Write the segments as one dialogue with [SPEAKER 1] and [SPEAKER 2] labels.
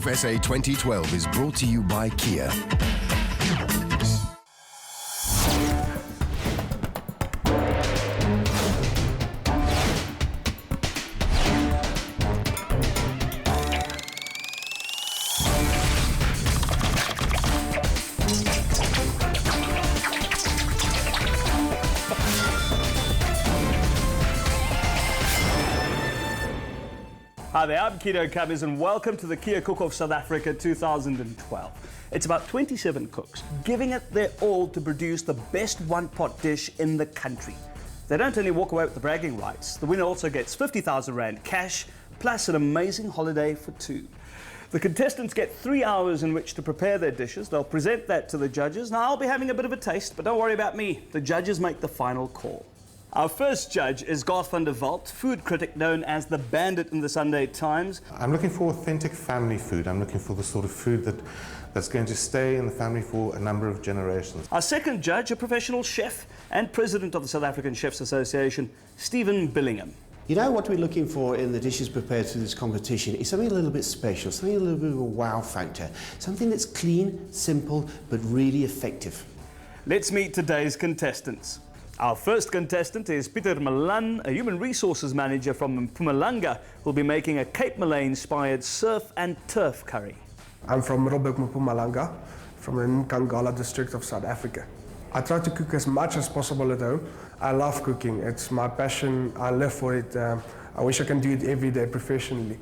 [SPEAKER 1] Cook-Off SA 2012 is brought to you by Kia.
[SPEAKER 2] Hi there, I'm Keto Cummins and welcome to the Kia Cook-Off South Africa 2012. It's about 27 cooks giving it their all to produce the best one-pot dish in the country. They don't only walk away with the bragging rights, the winner also gets 50,000 Rand cash plus an amazing holiday for two. The contestants get 3 hours in which to prepare their dishes. They'll present that to the judges. Now I'll be having a bit of a taste, but don't worry about me. The judges make the final call. Our first judge is Garth van der Walt, food critic known as the Bandit in the Sunday Times.
[SPEAKER 3] I'm looking for authentic family food. I'm looking for the sort of food that's going to stay in the family for a number of generations.
[SPEAKER 2] Our second judge, a professional chef and president of the South African Chefs Association, Stephen Billingham.
[SPEAKER 4] You know what we're looking for in the dishes prepared through this competition is something a little bit special, something a little bit of a wow factor, something that's clean, simple, but really effective.
[SPEAKER 2] Let's meet today's contestants. Our first contestant is Pieter Malan, a human resources manager from Mpumalanga, who will be making a Cape Malay-inspired surf and turf curry.
[SPEAKER 5] I'm from Middelburg, Mpumalanga, from the Nkangala district of South Africa. I try to cook as much as possible at home. I love cooking. It's my passion. I live for it. I wish I can do it every day professionally.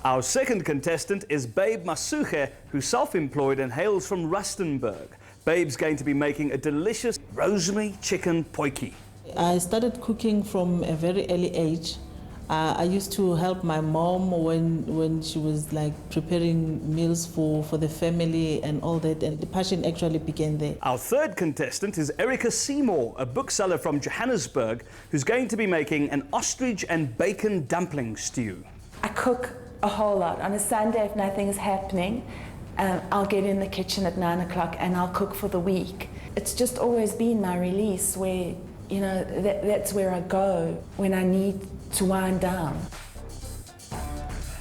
[SPEAKER 2] Our second contestant is Babe Masuche, who's self-employed and hails from Rustenburg. Babe's going to be making a delicious rosemary chicken potjie.
[SPEAKER 6] I started cooking from a very early age. I used to help my mom when she was like preparing meals for the family and all that, and the passion actually began there.
[SPEAKER 2] Our third contestant is Erica Seymour, a bookseller from Johannesburg, who's going to be making an ostrich and bacon dumpling stew.
[SPEAKER 7] I cook a whole lot. On a Sunday, if nothing is happening, I'll get in the kitchen at 9 o'clock and I'll cook for the week. It's just always been my release where, you know, that's where I go when I need to wind down.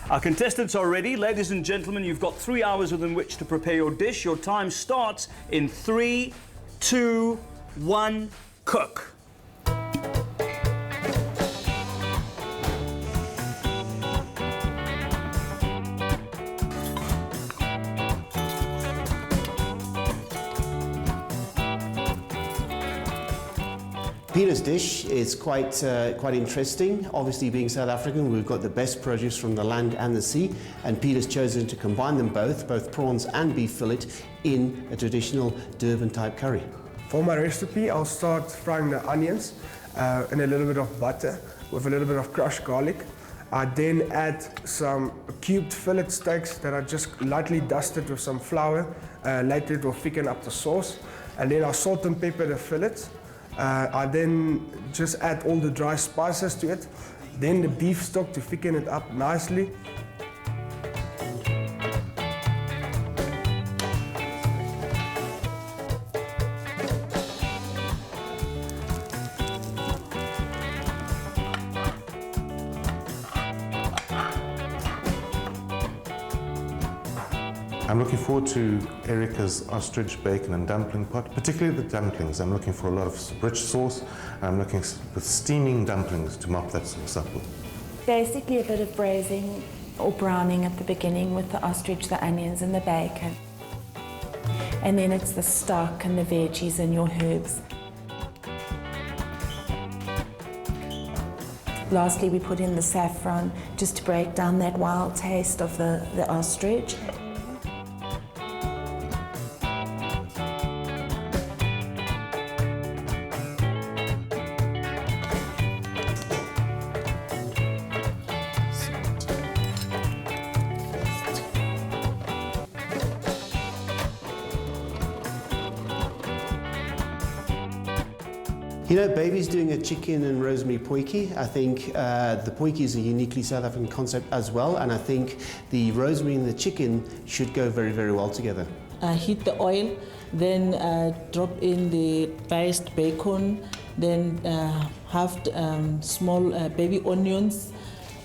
[SPEAKER 2] Our contestants are ready. Ladies and gentlemen, you've got 3 hours within which to prepare your dish. Your time starts in 3, 2, 1, cook.
[SPEAKER 4] Peter's dish is quite interesting. Obviously, being South African, we've got the best produce from the land and the sea, and Peter's chosen to combine them both prawns and beef fillet, in a traditional Durban-type curry.
[SPEAKER 5] For my recipe, I'll start frying the onions in a little bit of butter with a little bit of crushed garlic. I then add some cubed fillet steaks that are just lightly dusted with some flour. Later it will thicken up the sauce, and then I'll salt and pepper the fillets. I then just add all the dry spices to it, then the beef stock to thicken it up nicely.
[SPEAKER 3] I'm looking forward to Erica's ostrich, bacon and dumpling pot, particularly the dumplings. I'm looking for a lot of rich sauce, and I'm looking with steaming dumplings to mop that sauce up with.
[SPEAKER 7] Basically a bit of braising or browning at the beginning with the ostrich, the onions and the bacon. And then it's the stock and the veggies and your herbs. Lastly, we put in the saffron just to break down that wild taste of the ostrich.
[SPEAKER 4] You know, Baby's doing a chicken and rosemary potjie. I think the potjie is a uniquely South African concept as well, and I think the rosemary and the chicken should go very, very well together.
[SPEAKER 6] Heat the oil, then drop in the diced bacon, then half small baby onions,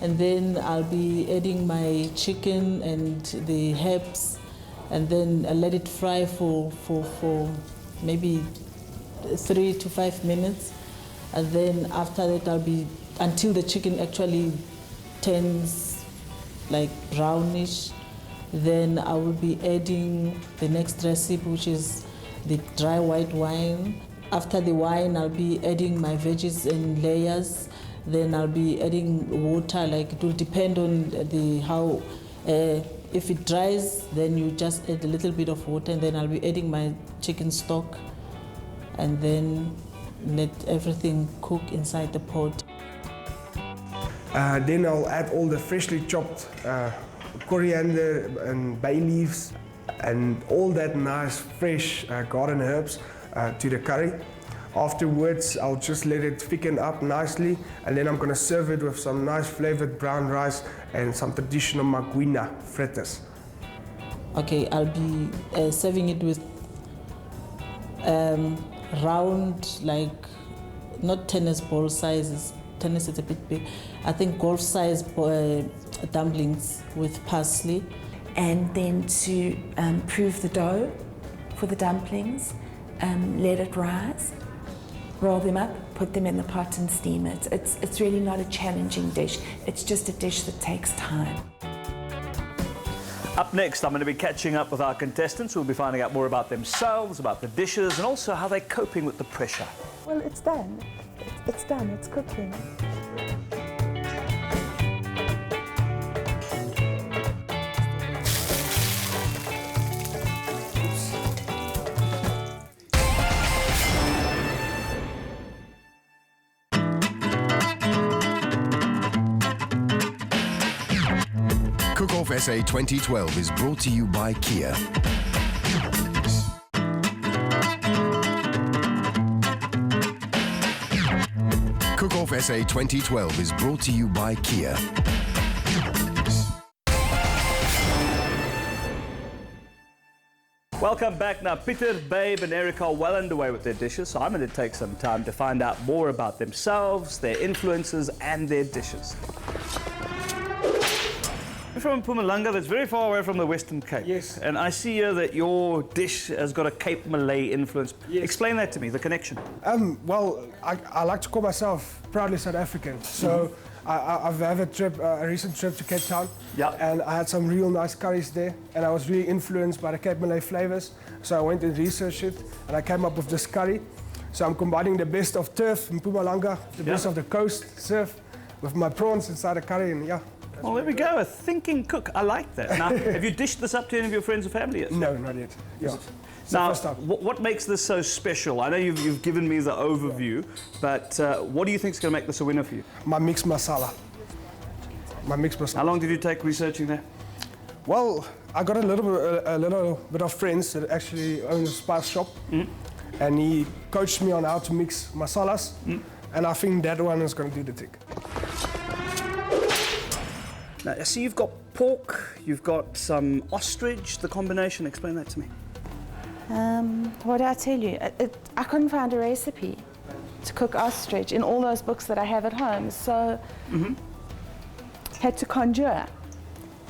[SPEAKER 6] and then I'll be adding my chicken and the herbs, and then I'll let it fry for maybe 3 to 5 minutes, and then after that I'll be until the chicken actually turns like brownish. Then I will be adding the next recipe, which is the dry white wine. After the wine, I'll be adding my veggies in layers. Then I'll be adding water, like it will depend on how. If it dries, then you just add a little bit of water, and then I'll be adding my chicken stock, and then let everything cook inside the pot.
[SPEAKER 5] Then I'll add all the freshly chopped coriander and bay leaves and all that nice fresh garden herbs to the curry. Afterwards, I'll just let it thicken up nicely, and then I'm going to serve it with some nice flavored brown rice and some traditional maguina fritters.
[SPEAKER 6] Okay, I'll be serving it with round, like not tennis ball sizes. Tennis is a bit big. I think golf size dumplings with parsley.
[SPEAKER 7] And then to prove the dough for the dumplings, let it rise, roll them up, put them in the pot and steam it. It's really not a challenging dish. It's just a dish that takes time.
[SPEAKER 2] Up next, I'm going to be catching up with our contestants. We'll be finding out more about themselves, about the dishes, and also how they're coping with the pressure.
[SPEAKER 8] Well, it's done. It's done. It's cooking.
[SPEAKER 1] Cook-Off SA 2012 is brought to you by Kia. Cook-Off SA 2012 is brought to you by Kia.
[SPEAKER 2] Welcome back. Now, Peter, Babe and Erica are well underway with their dishes, so I'm going to take some time to find out more about themselves, their influences and their dishes. You're from Mpumalanga, that's very far away from the Western Cape.
[SPEAKER 5] Yes.
[SPEAKER 2] And I see here that your dish has got a Cape Malay influence.
[SPEAKER 5] Yes.
[SPEAKER 2] Explain that to me, the connection.
[SPEAKER 5] Well, I like to call myself proudly South African. So I've had a recent trip to Cape Town.
[SPEAKER 2] Yeah.
[SPEAKER 5] And I had some real nice curries there. And I was really influenced by the Cape Malay flavors. So I went and researched it, and I came up with this curry. So I'm combining the best of turf in Mpumalanga, the best of the coast surf, with my prawns inside the curry, and yeah.
[SPEAKER 2] Well, there we go, a thinking cook. I like that. Now, have you dished this up to any of your friends or family yet?
[SPEAKER 5] No, not yet. Yeah. It's
[SPEAKER 2] Now,
[SPEAKER 5] the first time.
[SPEAKER 2] what makes this so special? I know you've given me the overview, but what do you think is going to make this a winner for you?
[SPEAKER 5] My mixed masala. My mixed masala.
[SPEAKER 2] How long did you take researching that?
[SPEAKER 5] Well, I got a little bit of friends that actually own a spice shop, and he coached me on how to mix masalas, and I think that one is going to do the trick.
[SPEAKER 2] Now, I see you've got pork, you've got some ostrich, the combination. Explain that to me.
[SPEAKER 7] What did I tell you? I couldn't find a recipe to cook ostrich in all those books that I have at home, so had to conjure.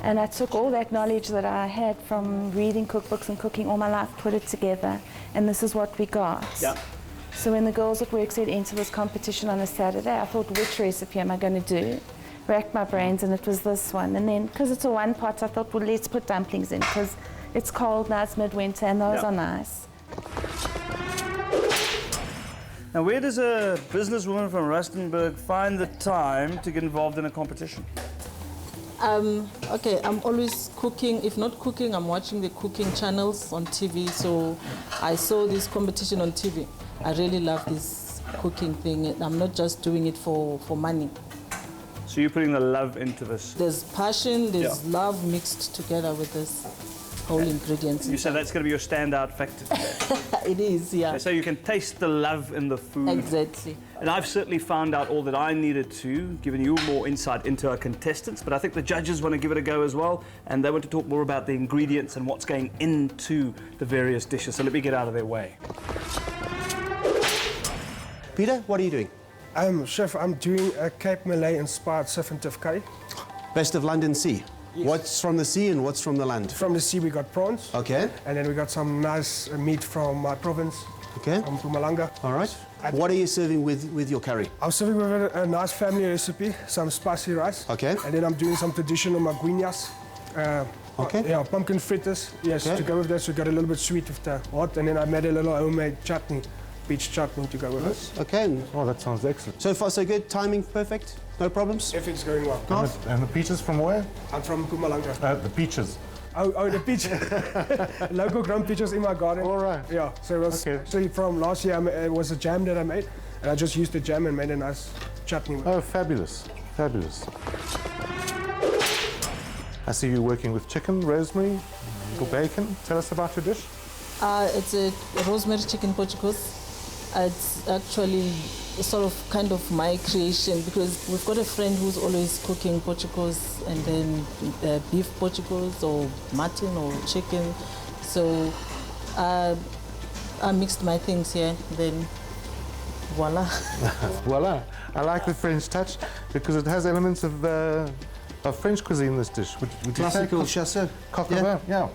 [SPEAKER 7] And I took all that knowledge that I had from reading cookbooks and cooking all my life, put it together, and this is what we got.
[SPEAKER 2] Yeah.
[SPEAKER 7] So when the girls at work said enter this competition on a Saturday, I thought, which recipe am I going to do? Racked my brains, and it was this one. And then, because it's a one pot, I thought, well, let's put dumplings in, because it's cold now, it's midwinter, and those are nice.
[SPEAKER 2] Now, where does a businesswoman from Rustenburg find the time to get involved in a competition?
[SPEAKER 6] Okay, I'm always cooking. If not cooking, I'm watching the cooking channels on TV. So I saw this competition on TV. I really love this cooking thing. I'm not just doing it for money.
[SPEAKER 2] So you're putting the love into this.
[SPEAKER 6] There's passion, there's love mixed together with this whole ingredients.
[SPEAKER 2] You said that's going to be your standout factor today.
[SPEAKER 6] It is, yeah.
[SPEAKER 2] So you can taste the love in the food.
[SPEAKER 6] Exactly.
[SPEAKER 2] And I've certainly found out all that I needed to, giving you more insight into our contestants, but I think the judges want to give it a go as well, and they want to talk more about the ingredients and what's going into the various dishes. So let me get out of their way.
[SPEAKER 4] Peter, what are you doing?
[SPEAKER 5] Chef, I'm doing a Cape Malay inspired surf and turf curry.
[SPEAKER 4] Best of land and sea.
[SPEAKER 5] Yes.
[SPEAKER 4] What's from the sea and what's from the land?
[SPEAKER 5] From the sea we got prawns.
[SPEAKER 4] Okay.
[SPEAKER 5] And then we got some nice meat from my province,
[SPEAKER 4] Okay.
[SPEAKER 5] from Mpumalanga.
[SPEAKER 4] All right. What are you serving with your curry?
[SPEAKER 5] I'm serving with a nice family recipe, some spicy rice.
[SPEAKER 4] Okay.
[SPEAKER 5] And then I'm doing some traditional maguinhas.
[SPEAKER 4] Okay.
[SPEAKER 5] Yeah, pumpkin fritters. Yes,
[SPEAKER 4] Okay.
[SPEAKER 5] to go with that, so we got a little bit sweet with the hot. And then I made a little homemade chutney, peach chutney to go with it.
[SPEAKER 4] Okay. And
[SPEAKER 3] Oh, that sounds excellent.
[SPEAKER 4] so far so good. Timing perfect. No problems.
[SPEAKER 5] Everything's going well.
[SPEAKER 3] And the peaches from where?
[SPEAKER 5] I'm from Mpumalanga.
[SPEAKER 3] The peaches.
[SPEAKER 5] Oh, the peach. Local grown peaches in my garden.
[SPEAKER 3] All right.
[SPEAKER 5] Yeah, so it was
[SPEAKER 3] Okay.
[SPEAKER 5] actually from last year. It was a jam that I made, and I just used the jam and made a nice chutney with it.
[SPEAKER 3] Oh, fabulous. Fabulous. I see you working with chicken, rosemary, or bacon. Tell us about your dish.
[SPEAKER 6] It's a rosemary chicken portuguese. It's actually sort of kind of my creation because we've got a friend who's always cooking portuguese and then beef portuguese or mutton or chicken. So I mixed my things here, then voila.
[SPEAKER 3] Voila. I like the French touch because it has elements of French cuisine, this dish. Would you
[SPEAKER 4] Classical
[SPEAKER 3] say
[SPEAKER 4] chasseur.
[SPEAKER 3] coq au vin? Yeah.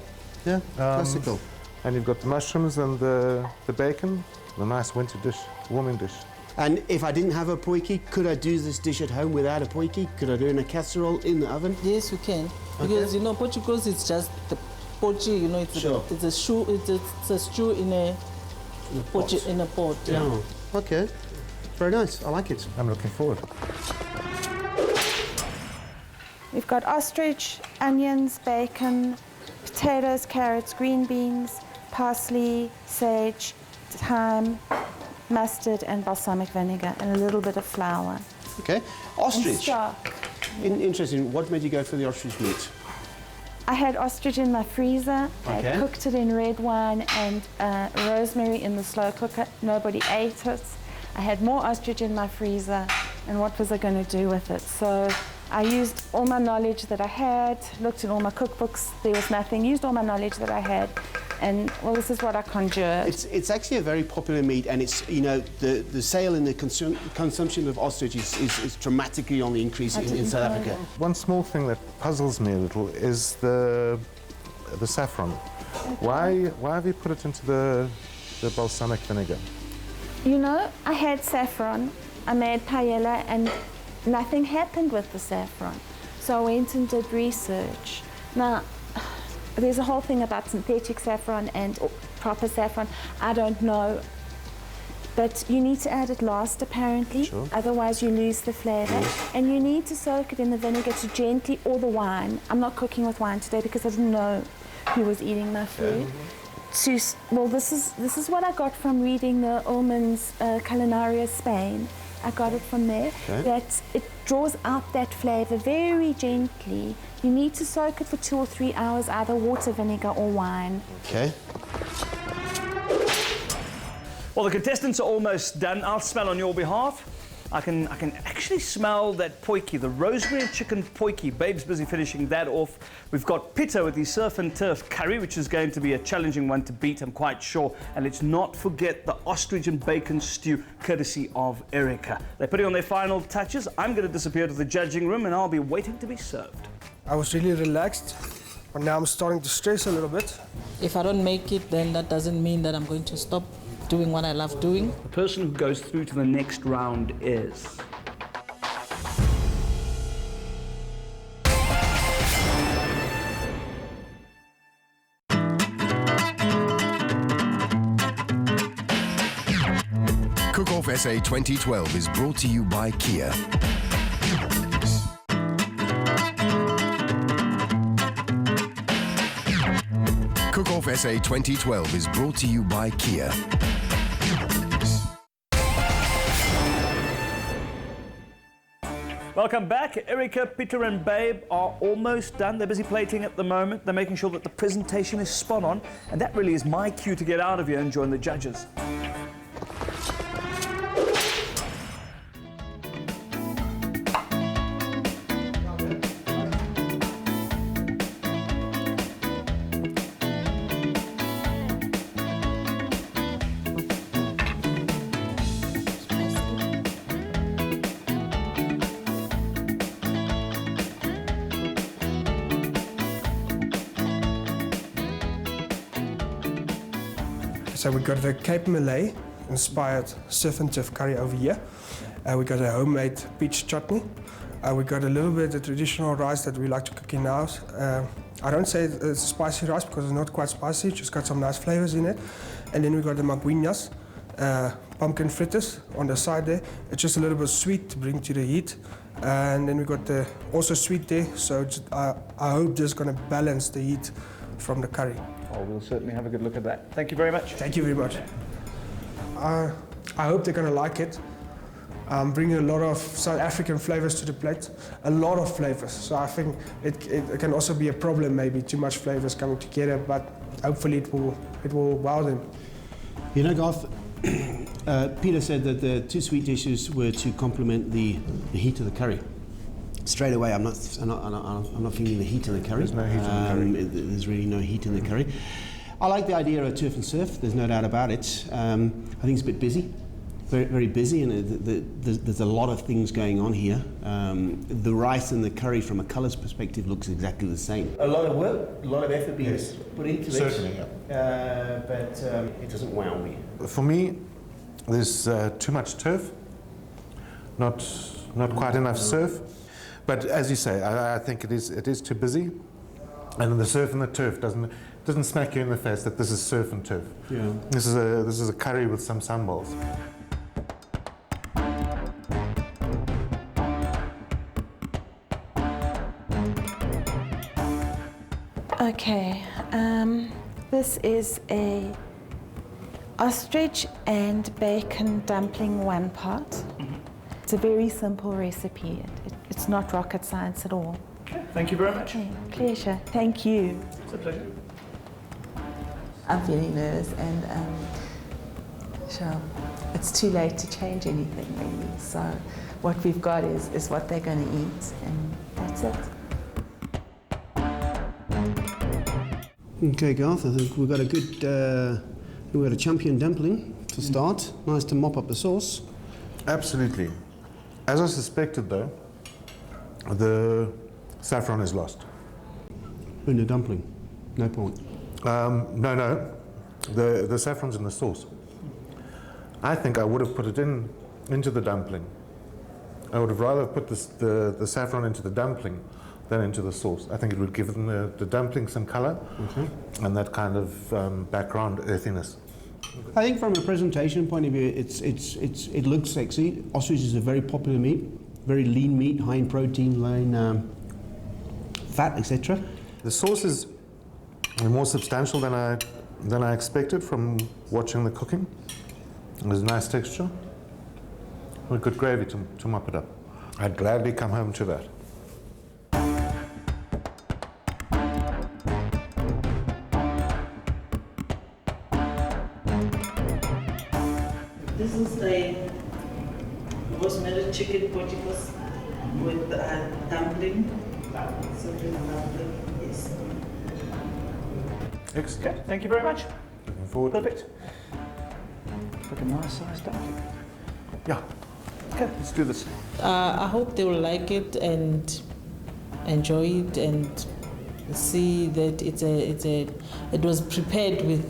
[SPEAKER 4] Yeah. Classical.
[SPEAKER 3] And you've got the mushrooms and the bacon. The nice winter dish, warming dish.
[SPEAKER 4] And if I didn't have a potjie, could I do this dish at home without a potjie? Could I do it in a casserole in the oven?
[SPEAKER 6] Yes, you can. Because, you know, portuguese is just the pochi, you know, it's,
[SPEAKER 4] Sure.
[SPEAKER 6] it's a stew in a pochi, in a pot. Yeah.
[SPEAKER 4] Oh, okay. Very nice. I like it.
[SPEAKER 3] I'm looking forward.
[SPEAKER 8] We've got ostrich, onions, bacon, potatoes, carrots, green beans, parsley, sage, thyme, mustard and balsamic vinegar and a little bit of flour.
[SPEAKER 4] Okay.
[SPEAKER 8] And
[SPEAKER 4] Ostrich.
[SPEAKER 8] stock.
[SPEAKER 4] Interesting. What made you go for the ostrich meat?
[SPEAKER 8] I had ostrich in my freezer.
[SPEAKER 4] Okay.
[SPEAKER 8] I cooked it in red wine and rosemary in the slow cooker. Nobody ate it. I had more ostrich in my freezer, and what was I going to do with it? So I used all my knowledge that I had, looked in all my cookbooks, there was nothing, used all my knowledge that I had, and well, this is what I conjured.
[SPEAKER 4] It's actually a very popular meat, and it's, you know, the sale and the consumption of ostrich is dramatically on the increase in South Africa.
[SPEAKER 3] One small thing that puzzles me a little is the saffron. Why have you put it into the balsamic vinegar?
[SPEAKER 8] You know, I had saffron, I made paella, and nothing happened with the saffron. So I went and did research. Now, there's a whole thing about synthetic saffron and proper saffron. I don't know. But you need to add it last, apparently.
[SPEAKER 4] Sure.
[SPEAKER 8] Otherwise, you lose the flavor. And you need to soak it in the vinegar to gently, or the wine. I'm not cooking with wine today because I didn't know who was eating my food. Well, this is what I got from reading the Ullman's Culinaria Spain. I got it from there.
[SPEAKER 4] Okay.
[SPEAKER 8] That it draws out that flavor very gently. You need to soak it for 2 or 3 hours, either water, vinegar, or wine.
[SPEAKER 4] Okay.
[SPEAKER 2] Well, the contestants are almost done. I'll smell on your behalf. I can actually smell that potjie, the rosemary and chicken potjie. Babe's busy finishing that off. We've got Pieter with the surf and turf curry, which is going to be a challenging one to beat, I'm quite sure. And let's not forget the ostrich and bacon stew, courtesy of Erica. They're putting on their final touches. I'm going to disappear to the judging room, and I'll be waiting to be served.
[SPEAKER 5] I was really relaxed, but now I'm starting to stress a little bit.
[SPEAKER 6] If I don't make it, then that doesn't mean that I'm going to stop doing what I love doing.
[SPEAKER 2] The person who goes through to the next round is...
[SPEAKER 1] Cook-Off SA 2012 is brought to you by Kia. Cook-Off SA 2012 is brought to you by Kia.
[SPEAKER 2] Welcome back. Erica, Pieter and Babe are almost done. They're busy plating at the moment. They're making sure that the presentation is spot on. And that really is my cue to get out of here and join the judges.
[SPEAKER 5] So we got the Cape Malay inspired surf and turf curry over here. We got a homemade peach chutney. We got a little bit of traditional rice that we like to cook in the house. I don't say it's spicy rice because it's not quite spicy, it's just got some nice flavors in it. And then we got the magwinas, pumpkin fritters on the side there. It's just a little bit sweet to bring to the heat. And then we got the also sweet there, so I hope this is going to balance the heat from the curry.
[SPEAKER 2] Oh, we'll certainly have a good look at that. Thank you very much.
[SPEAKER 5] Thank you very much. I hope they're going to like it. I'm bringing a lot of South African flavors to the plate, a lot of flavors. So I think it can also be a problem, maybe too much flavors coming together, but hopefully it will wow them.
[SPEAKER 4] You know, Garth, Peter said that the two sweet dishes were to complement the heat of the curry. Straight away, I'm not feeling the heat in the curry.
[SPEAKER 3] There's no heat in the curry.
[SPEAKER 4] There's really no heat in the curry. I like the idea of turf and surf. There's no doubt about it. I think it's a bit busy. Very, very busy, and there's a lot of things going on here. The rice and the curry, from a colours perspective, looks exactly the same. A lot of work, a lot of effort being put into
[SPEAKER 3] Certainly,
[SPEAKER 4] it. But it doesn't wow me.
[SPEAKER 3] For me, there's too much turf, not quite enough surf. But as you say, I think it is too busy, and the surf and the turf doesn't smack you in the face that this is surf and turf.
[SPEAKER 4] Yeah.
[SPEAKER 3] This is a curry with some sambals.
[SPEAKER 8] Okay, this is a ostrich and bacon dumpling one pot. It's a very simple recipe. It's not rocket science at all.
[SPEAKER 2] Okay, thank you very much.
[SPEAKER 8] Okay, pleasure. Thank you.
[SPEAKER 2] It's a pleasure.
[SPEAKER 7] I'm feeling nervous and sure, it's too late to change anything really. So what we've got is what they're going to eat, and that's it.
[SPEAKER 4] Okay, Garth, I think we've got a good, we've got a champion dumpling to start. Nice to mop up the sauce.
[SPEAKER 3] Absolutely. As I suspected, though, the saffron is lost.
[SPEAKER 4] In the dumpling, no point.
[SPEAKER 3] No. The saffron's in the sauce. I think I would have put it into the dumpling. I would have rather put the saffron into the dumpling than into the sauce. I think it would give them the dumpling some colour and that kind of background earthiness.
[SPEAKER 4] I think from a presentation point of view, it looks sexy. Ostrich is a very popular meat, very lean meat, high in protein, low in fat, etc.
[SPEAKER 3] The sauce is more substantial than I expected from watching the cooking. There's a nice texture. A good gravy to mop it up. I'd gladly come home to that.
[SPEAKER 6] This is a rosemary chicken potipos with dumpling. So the dumpling is.
[SPEAKER 3] Excellent.
[SPEAKER 2] Okay, thank you very much.
[SPEAKER 3] Looking forward to it.
[SPEAKER 2] Perfect. Like a nice size dumpling.
[SPEAKER 3] Yeah.
[SPEAKER 2] Okay, let's do this.
[SPEAKER 6] I hope they will like it and enjoy it and see that it was prepared with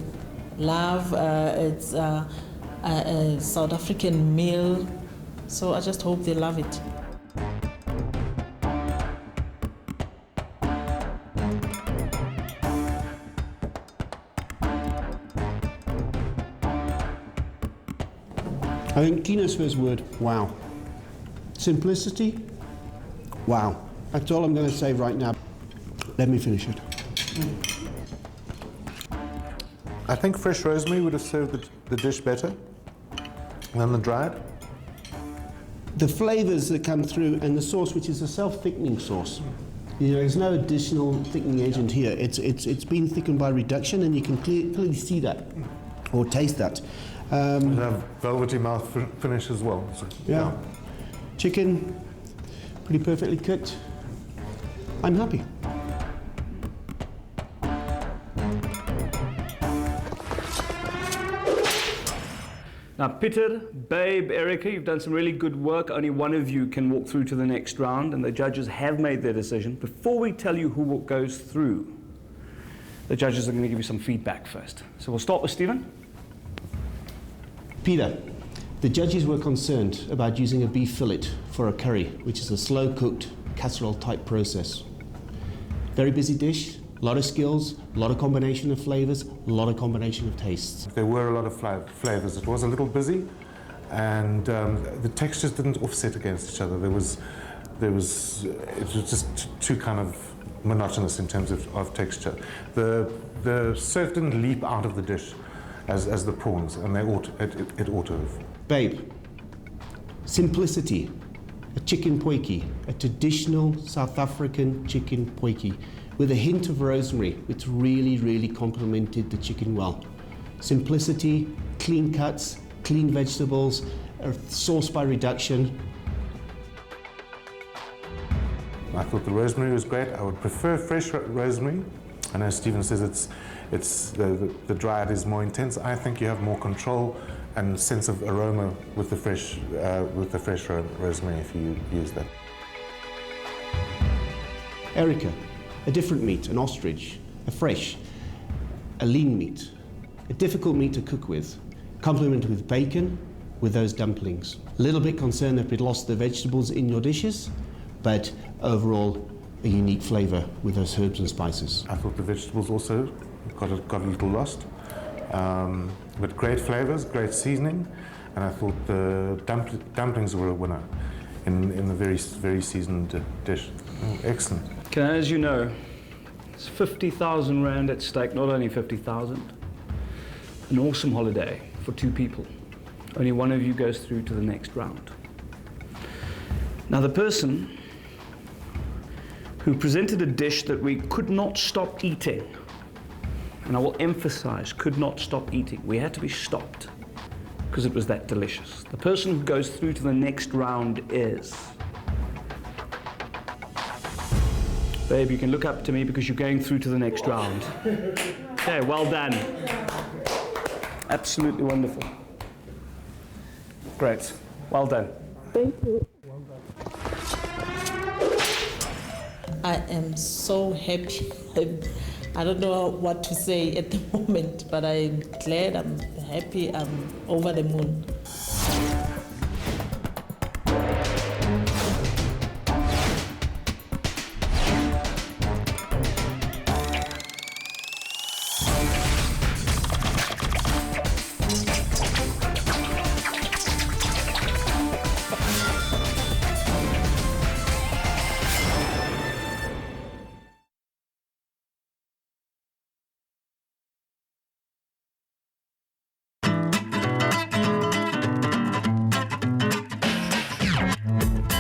[SPEAKER 6] love. It's a South African meal, so I just hope they love it.
[SPEAKER 4] I think Kina's first word, wow. Simplicity, wow. That's all I'm going to say right now. Let me finish it.
[SPEAKER 3] I think fresh rosemary would have served the dish better than the dried.
[SPEAKER 4] The flavours that come through and the sauce, which is a self-thickening sauce. You know, there's no additional thickening agent here. It's been thickened by reduction, and you can clearly see that or taste that.
[SPEAKER 3] It have velvety mouth finish as well. So,
[SPEAKER 4] Yeah. Chicken, pretty perfectly cooked. I'm happy.
[SPEAKER 2] Now, Peter, Babe, Erica, you've done some really good work. Only one of you can walk through to the next round, and the judges have made their decision. Before we tell you who goes through, the judges are going to give you some feedback first. So we'll start with Stephen.
[SPEAKER 4] Peter, the judges were concerned about using a beef fillet for a curry, which is a slow-cooked casserole-type process. Very busy dish, a lot of skills, a lot of combination of flavors, a lot of combination of tastes.
[SPEAKER 3] There were a lot of flavors. It was a little busy, and the textures didn't offset against each other. It was just too kind of monotonous in terms of texture. The surf didn't leap out of the dish as the prawns, and it ought to have.
[SPEAKER 4] Babe, simplicity, a chicken potjie, a traditional South African chicken potjie with a hint of rosemary, which really, really complemented the chicken well. Simplicity, clean cuts, clean vegetables, sauce by reduction.
[SPEAKER 3] I thought the rosemary was great. I would prefer fresh rosemary. I know Stephen says the dried is more intense. I think you have more control and sense of aroma with the fresh rosemary if you use that.
[SPEAKER 4] Erica, a different meat, an ostrich, a fresh, a lean meat, a difficult meat to cook with, complemented with bacon with those dumplings. A little bit concerned that we'd lost the vegetables in your dishes, but overall a unique flavour with those herbs and spices.
[SPEAKER 3] I thought the vegetables also got a little lost, but great flavours, great seasoning, and I thought the dumplings were a winner in the very, very seasoned dish. Oh, excellent.
[SPEAKER 2] As you know, it's 50,000 Rand at stake, not only 50,000. An awesome holiday for 2 people. Only one of you goes through to the next round. Now, the person who presented a dish that we could not stop eating, and I will emphasize, could not stop eating. We had to be stopped because it was that delicious. The person who goes through to the next round is... Babe, you can look up to me because you're going through to the next round. Okay, well done. Absolutely wonderful. Great. Well done.
[SPEAKER 6] Thank you. I am so happy. I don't know what to say at the moment, but I'm glad, I'm happy, I'm over the moon.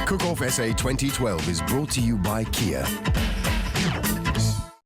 [SPEAKER 1] Cook Off SA 2012 is brought to you by Kia.